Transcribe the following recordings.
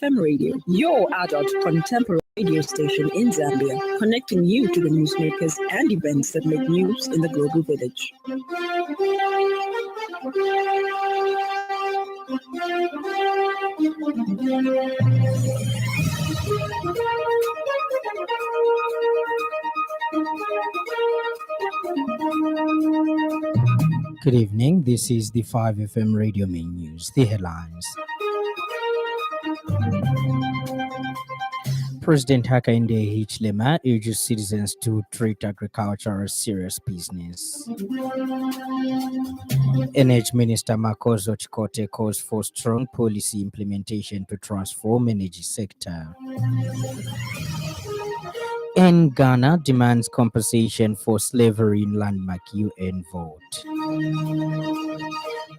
FM Radio, your adult contemporary radio station in Zambia, connecting you to the newsmakers and events that make news in the global village. Good evening. This is the 5FM Radio Main News. The headlines. President Hakainde Hichilema urges citizens to treat agriculture as serious business. Energy Minister Makozo Chikote calls for strong policy implementation to transform energy sector. And Ghana demands compensation for slavery in landmark UN vote.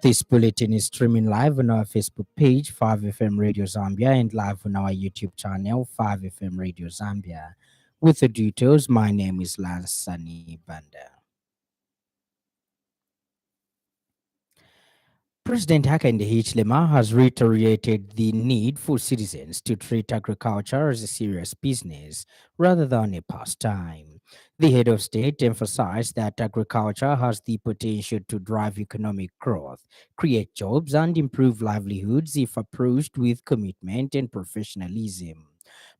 This bulletin is streaming live on our Facebook page, 5FM Radio Zambia, and live on our YouTube channel, 5FM Radio Zambia. With the details, my name is Lance Sannie Banda. President Hakainde Hichilema has reiterated the need for citizens to treat agriculture as a serious business rather than a pastime. The head of state emphasized that agriculture has the potential to drive economic growth, create jobs, and improve livelihoods if approached with commitment and professionalism.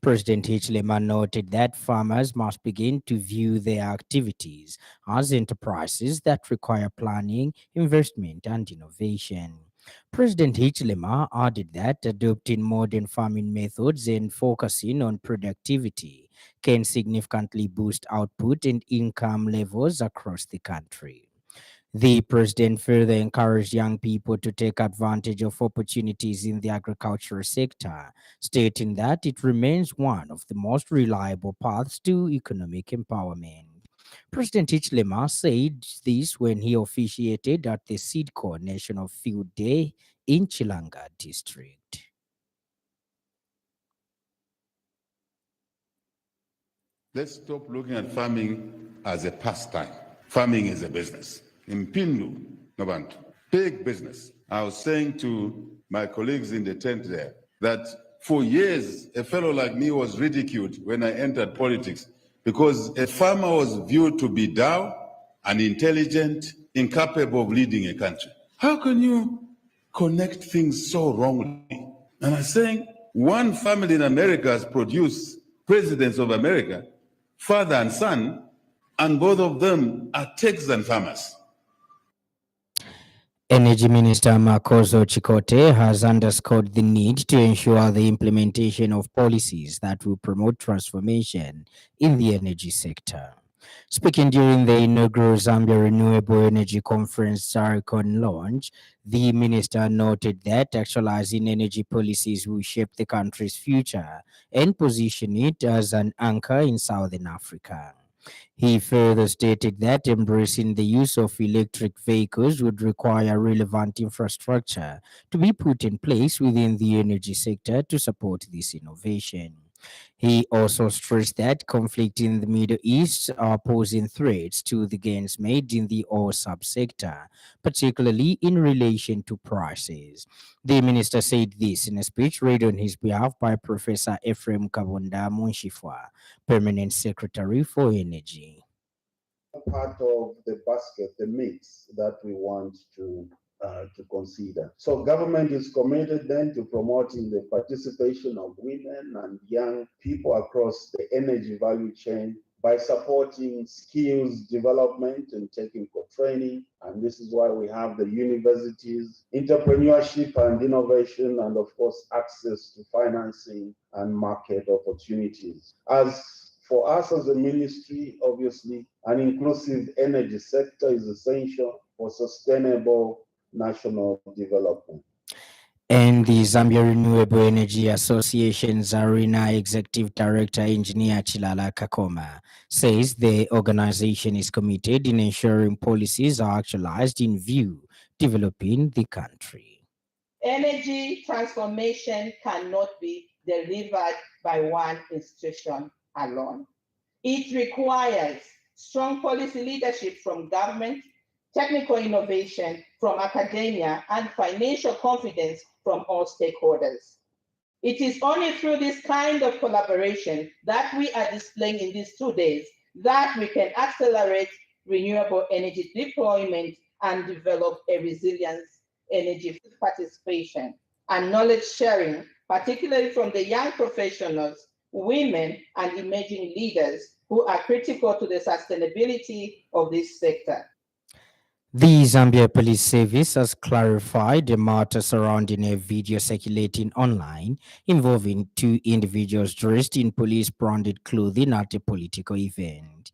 President Hichilema noted that farmers must begin to view their activities as enterprises that require planning, investment, and innovation. President Hichilema added that adopting modern farming methods and focusing on productivity can significantly boost output and income levels across the country. The president further encouraged young people to take advantage of opportunities in the agricultural sector, stating that it remains one of the most reliable paths to economic empowerment. President Hichilema said this when he officiated at the SEEDCO National Field Day in Chilanga District. Let's stop looking at farming as a pastime. Farming is a business. In Pindu, Nabantu, big business. I was saying to my colleagues in the tent there that for years, a fellow like me was ridiculed when I entered politics because a farmer was viewed to be dull, unintelligent, incapable of leading a country. How can you connect things so wrongly? And I'm saying one family in America has produced presidents of America, father and son, and both of them are Texan farmers. Energy Minister Makozo Chikote has underscored the need to ensure the implementation of policies that will promote transformation in the energy sector. Speaking during the inaugural Zambia Renewable Energy Conference ZARCON launch, the minister noted that actualizing energy policies will shape the country's future and position it as an anchor in Southern Africa. He further stated that embracing the use of electric vehicles would require relevant infrastructure to be put in place within the energy sector to support this innovation. He also stressed that conflict in the Middle East are posing threats to the gains made in the oil subsector, particularly in relation to prices. The minister said this in a speech read on his behalf by Professor Ephraim Kabonda Munshifwa, Permanent Secretary for Energy. Part of the basket, the mix that we want to consider. So government is committed then to promoting the participation of women and young people across the energy value chain by supporting skills development and technical training. And this is why we have the universities, entrepreneurship and innovation, and of course, access to financing and market opportunities. As for us as a ministry, obviously, an inclusive energy sector is essential for sustainable national development. And the Zambia Renewable Energy Association's Arena Executive Director, Engineer Chilala Kakoma, says the organization is committed in ensuring policies are actualized in view developing the country. Energy transformation cannot be delivered by one institution alone. It requires strong policy leadership from government, technical innovation from academia, and financial confidence from all stakeholders. It is only through this kind of collaboration that we are displaying in these 2 days that we can accelerate renewable energy deployment and develop a resilient energy participation and knowledge sharing, particularly from the young professionals, women, and emerging leaders who are critical to the sustainability of this sector. The Zambia Police Service has clarified the matter surrounding a video circulating online involving two individuals dressed in police branded clothing at a political event.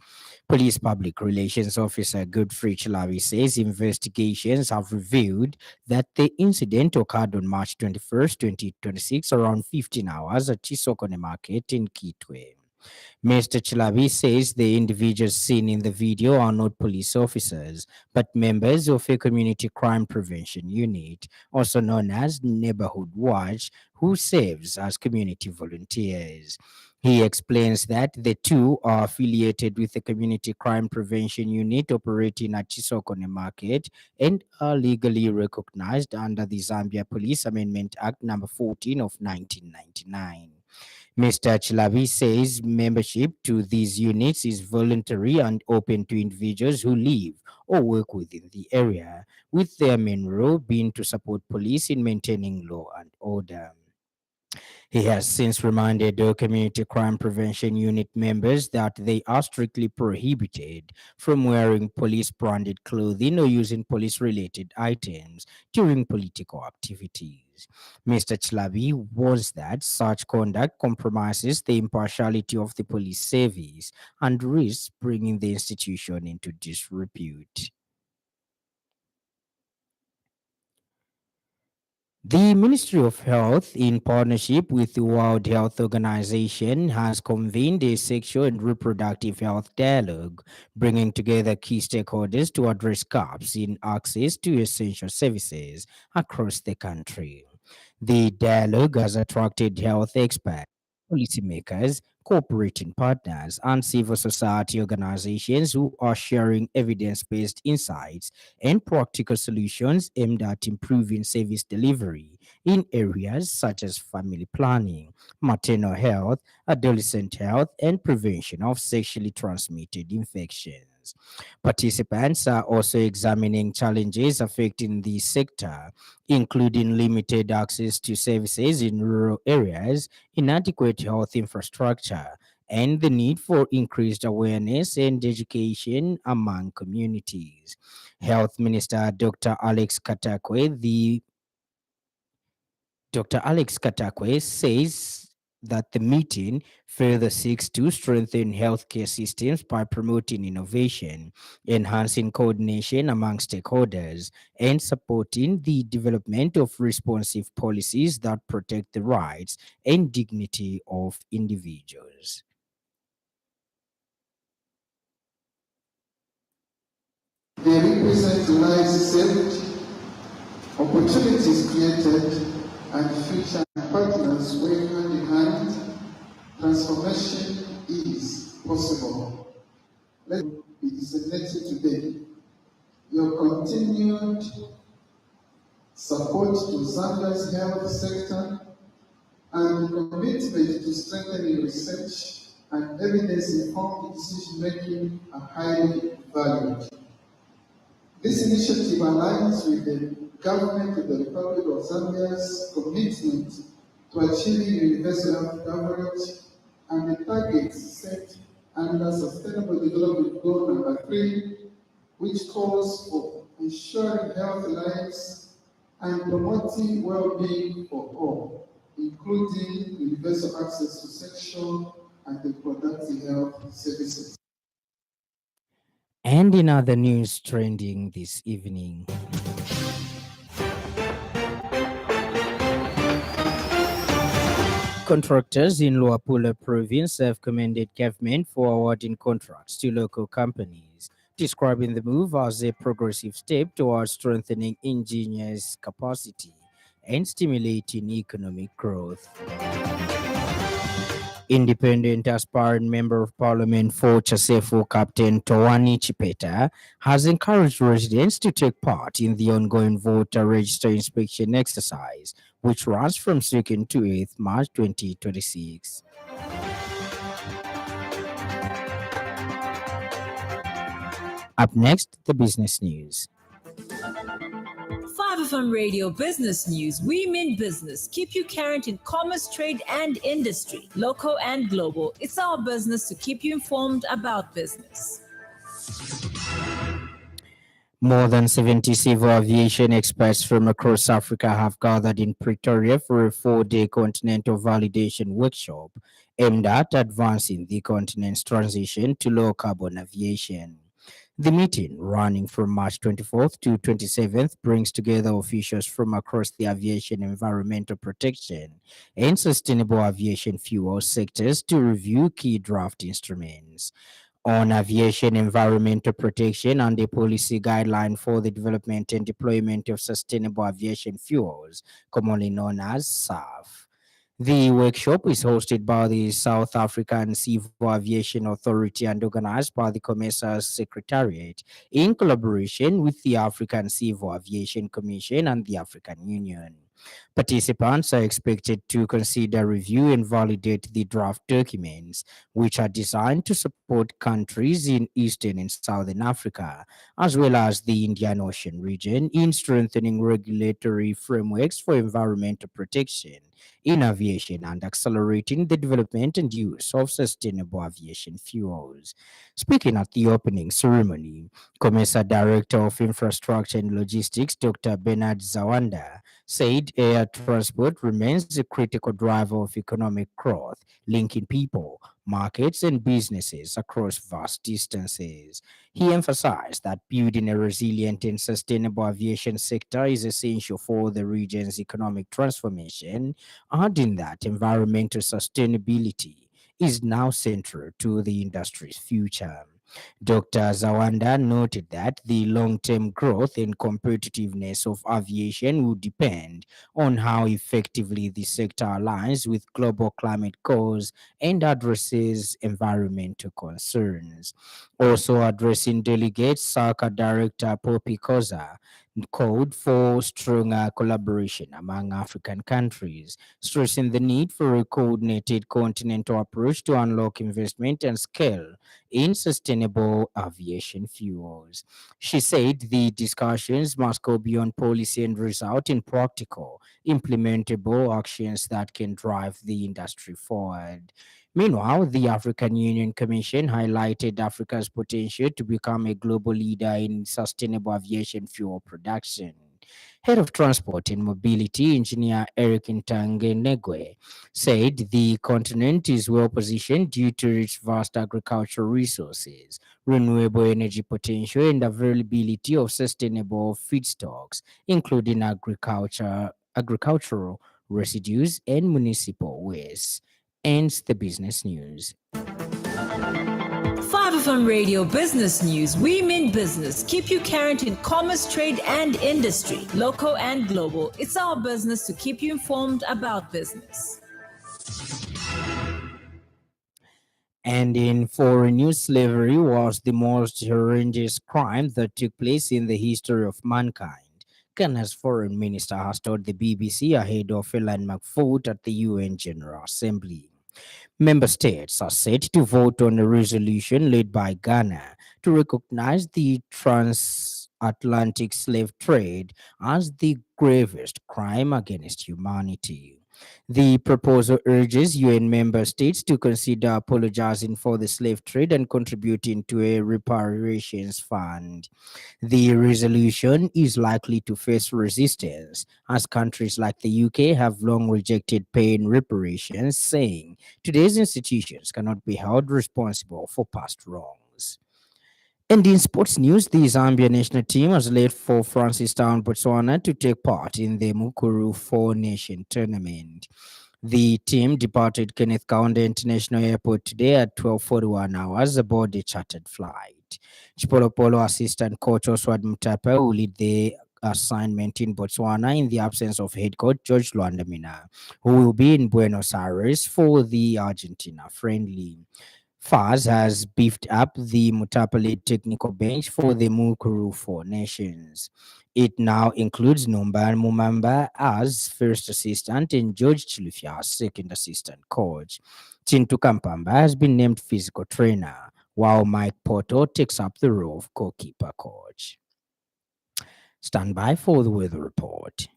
Police Public Relations Officer Godfrey Chilawi says investigations have revealed that the incident occurred on March 21st, 2026, around 15 hours at Chisokone Market in Kitwe. Mr. Chilabi says the individuals seen in the video are not police officers, but members of a community crime prevention unit, also known as Neighborhood Watch, who serves as community volunteers. He explains that the two are affiliated with the community crime prevention unit operating at Chisokone Market and are legally recognized under the Zambia Police Amendment Act number 14 of 1999. Mr. Chilabi says membership to these units is voluntary and open to individuals who live or work within the area, with their main role being to support police in maintaining law and order. He has since reminded the Community Crime Prevention Unit members that they are strictly prohibited from wearing police branded clothing or using police related items during political activities. Mr. Chilabi warns that such conduct compromises the impartiality of the police service and risks bringing the institution into disrepute. The Ministry of Health, in partnership with the World Health Organization, has convened a sexual and reproductive health dialogue, bringing together key stakeholders to address gaps in access to essential services across the country. The dialogue has attracted health experts, policymakers, cooperating partners, and civil society organizations who are sharing evidence based insights and practical solutions aimed at improving service delivery in areas such as family planning, maternal health, adolescent health, and prevention of sexually transmitted infections. Participants are also examining challenges affecting the sector, including limited access to services in rural areas, inadequate health infrastructure, and the need for increased awareness and education among communities. Health Minister Dr. Alex Katakwe says that the meeting further seeks to strengthen healthcare systems by promoting innovation, enhancing coordination among stakeholders, and supporting the development of responsive policies that protect the rights and dignity of individuals. They represent lives saved, opportunities created, and future partners working hand in hand. Transformation is possible. Let me be disseminated today. Your continued support to Zambia's health sector and commitment to strengthening research and evidence-informed decision-making are highly valued. This initiative aligns with the government of the Republic of Zambia's commitment to achieving universal health coverage and the targets set under Sustainable Development Goal number 3, which calls for ensuring healthy lives and promoting well-being for all, including universal access to sexual and reproductive health services. And in other news trending this evening, contractors in Luapula province have commended government for awarding contracts to local companies, describing the move as a progressive step towards strengthening engineers' capacity and stimulating economic growth. Independent aspiring Member of Parliament for Chasefu, Captain Towani Chipeta, has encouraged residents to take part in the ongoing voter register inspection exercise, which runs from 2nd to 8th March 2026. Up next, the business news. 5FM Radio Business News. We mean business. Keep you current in commerce, trade, and industry, local and global. It's our business to keep you informed about business. More than 70 civil aviation experts from across Africa have gathered in Pretoria for a 4-day continental validation workshop aimed at advancing the continent's transition to low carbon aviation. The meeting, running from March 24th to 27th, brings together officials from across the aviation, environmental protection, and sustainable aviation fuel sectors to review key draft instruments on aviation environmental protection and a policy guideline for the development and deployment of sustainable aviation fuels, commonly known as SAF. The workshop is hosted by the South African Civil Aviation Authority and organized by the COMESA's Secretariat in collaboration with the African Civil Aviation Commission and the African Union. Participants are expected to consider, review, and validate the draft documents, which are designed to support countries in Eastern and Southern Africa, as well as the Indian Ocean region, in strengthening regulatory frameworks for environmental protection in aviation and accelerating the development and use of sustainable aviation fuels. Speaking at the opening ceremony, COMESA Director of Infrastructure and Logistics, Dr. Bernard Zawanda, said air transport remains a critical driver of economic growth, linking people, markets, and businesses across vast distances. He emphasized that building a resilient and sustainable aviation sector is essential for the region's economic transformation, adding that environmental sustainability is now central to the industry's future. Dr. Zawanda noted that the long-term growth and competitiveness of aviation will depend on how effectively the sector aligns with global climate goals and addresses environmental concerns. Also addressing delegates, SACA Director Poppy Koza called for stronger collaboration among African countries, stressing the need for a coordinated continental approach to unlock investment and scale in sustainable aviation fuels. She said the discussions must go beyond policy and result in practical, implementable actions that can drive the industry forward. Meanwhile, the African Union Commission highlighted Africa's potential to become a global leader in sustainable aviation fuel production. Head of Transport and Mobility, Engineer Eric Ntangenegwe, said the continent is well positioned due to its vast agricultural resources, renewable energy potential, and availability of sustainable feedstocks, including agricultural residues and municipal waste. Ends the business news. 5FM Radio Business News. We mean business. Keep you current in commerce, trade, and industry, local and global. It's our business to keep you informed about business. And in foreign news, slavery was the most horrendous crime that took place in the history of mankind. Ghana's foreign minister has told the BBC ahead of a landmark vote at the UN General Assembly. Member states are set to vote on a resolution led by Ghana to recognize the transatlantic slave trade as the gravest crime against humanity. The proposal urges UN member states to consider apologizing for the slave trade and contributing to a reparations fund. The resolution is likely to face resistance as countries like the UK have long rejected paying reparations, saying today's institutions cannot be held responsible for past wrongs. And in sports news, the Zambia national team has left for Francistown, Botswana to take part in the Mukuru Four-Nation tournament. The team departed Kenneth Kaunda International Airport today at 12:41 hours aboard a chartered flight. Chipolopolo assistant coach Oswald Mutapa will lead the assignment in Botswana in the absence of head coach George Luandamina, who will be in Buenos Aires for the Argentina friendly. FAS has beefed up the Mutapale technical bench for the Mukuru Four Nations. It now includes Numba Mumamba as first assistant and George Chilufya as second assistant coach. Chintu Kampamba has been named physical trainer, while Mike Porto takes up the role of goalkeeper coach. Stand by for the weather report.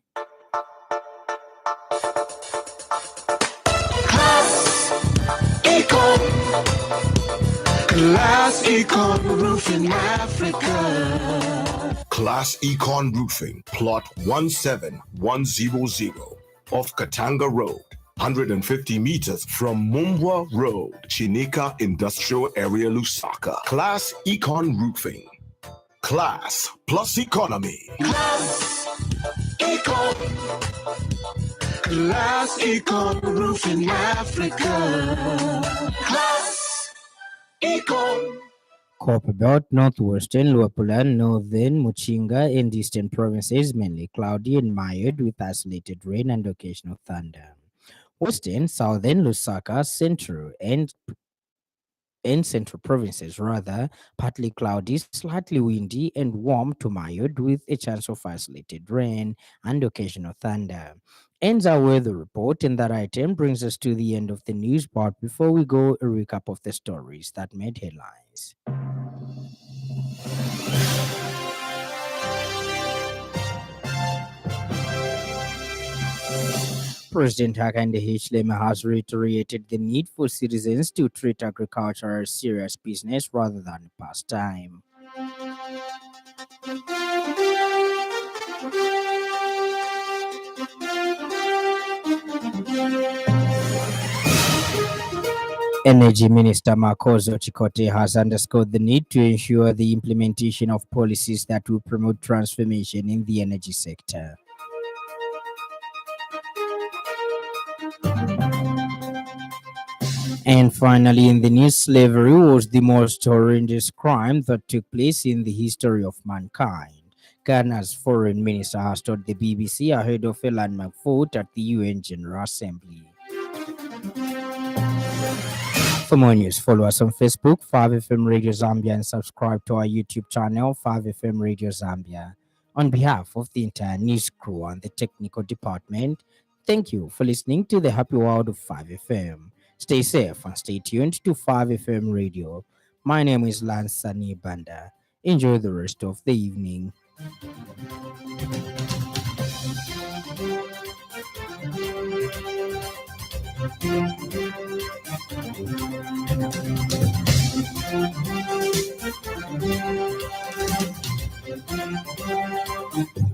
Class Econ Roofing Africa. Class Econ Roofing, plot 17100 off Katanga Road, 150 meters from Mumbwa Road, Chinika Industrial Area, Lusaka. Class Econ Roofing. Class plus economy. Class Econ. Class Econ Roofing Africa. Class Econ. Copperbelt, Northwestern, Luapula, Northern, Muchinga, and Eastern provinces mainly cloudy and mild with isolated rain and occasional thunder. Western, Southern, Lusaka, Central, and Central provinces rather partly cloudy, slightly windy, and warm to mild with a chance of isolated rain and occasional thunder. Ends our weather report, and that item brings us to the end of the news part. Before we go, a recap of the stories that made headlines. President Hakainde Hichilema has reiterated the need for citizens to treat agriculture as serious business rather than a pastime. Energy Minister Makozo Chikote has underscored the need to ensure the implementation of policies that will promote transformation in the energy sector. And finally, in the news, slavery was the most horrendous crime that took place in the history of mankind. Ghana's foreign minister has told the BBC ahead of a landmark vote at the UN General Assembly. For more news, follow us on Facebook, 5FM Radio Zambia, and subscribe to our YouTube channel, 5FM Radio Zambia. On behalf of the entire news crew and the technical department, thank you for listening to the happy world of 5FM. Stay safe and stay tuned to 5FM Radio. My name is Lance Sannie Banda. Enjoy the rest of the evening.